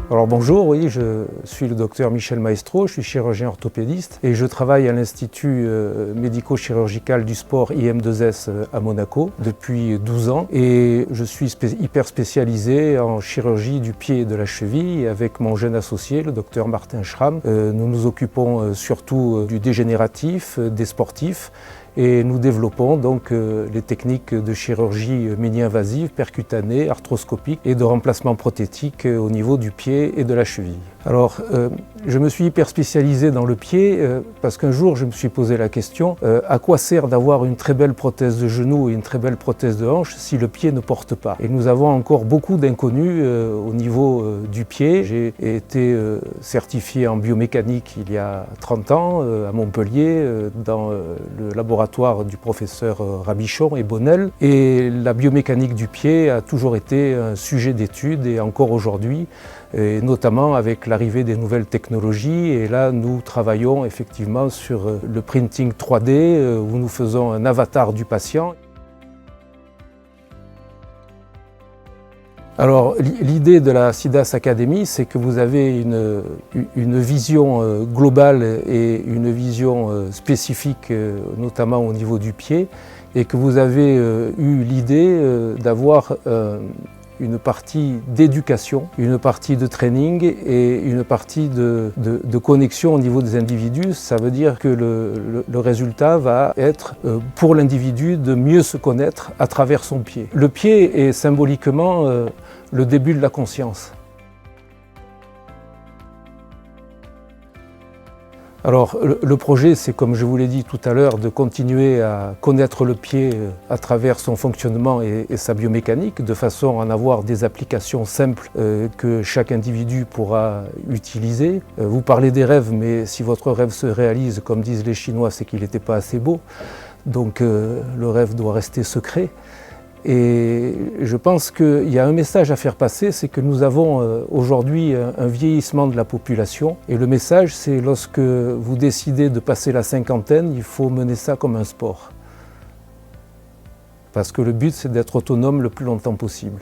Alors bonjour, oui, je suis le docteur Michel Maestro, je suis chirurgien orthopédiste et je travaille à l'Institut médico-chirurgical du sport IM2S à Monaco depuis 12 ans et je suis hyper spécialisé en chirurgie du pied et de la cheville avec mon jeune associé, le docteur Martin Schramm. Nous nous occupons surtout du dégénératif, des sportifs et nous développons donc les techniques de chirurgie mini-invasive, percutanée, arthroscopique et de remplacement prothétique au niveau du pied et de la cheville. Alors, je me suis hyper spécialisé dans le pied parce qu'un jour je me suis posé la question à quoi sert d'avoir une très belle prothèse de genou et une très belle prothèse de hanche si le pied ne porte pas? Et nous avons encore beaucoup d'inconnus au niveau du pied. J'ai été certifié en biomécanique il y a 30 ans à Montpellier dans le laboratoire du professeur Rabichon et Bonnel. Et la biomécanique du pied a toujours été un sujet d'étude et encore aujourd'hui, et notamment avec l'arrivée des nouvelles technologies. Et là, nous travaillons effectivement sur le printing 3D où nous faisons un avatar du patient. Alors, l'idée de la SIDAS Academy, c'est que vous avez une vision globale et une vision spécifique, notamment au niveau du pied, et que vous avez eu l'idée d'avoir une partie d'éducation, une partie de training et une partie de connexion au niveau des individus. Ça veut dire que le résultat va être pour l'individu de mieux se connaître à travers son pied. Le pied est symboliquement le début de la conscience. Alors le projet, c'est comme je vous l'ai dit tout à l'heure, de continuer à connaître le pied à travers son fonctionnement et sa biomécanique, de façon à en avoir des applications simples que chaque individu pourra utiliser. Vous parlez des rêves, mais si votre rêve se réalise, comme disent les Chinois, c'est qu'il n'était pas assez beau. Donc le rêve doit rester secret. Et je pense qu'il y a un message à faire passer, c'est que nous avons aujourd'hui un vieillissement de la population. Et le message, c'est lorsque vous décidez de passer la cinquantaine, il faut mener ça comme un sport. Parce que le but, c'est d'être autonome le plus longtemps possible.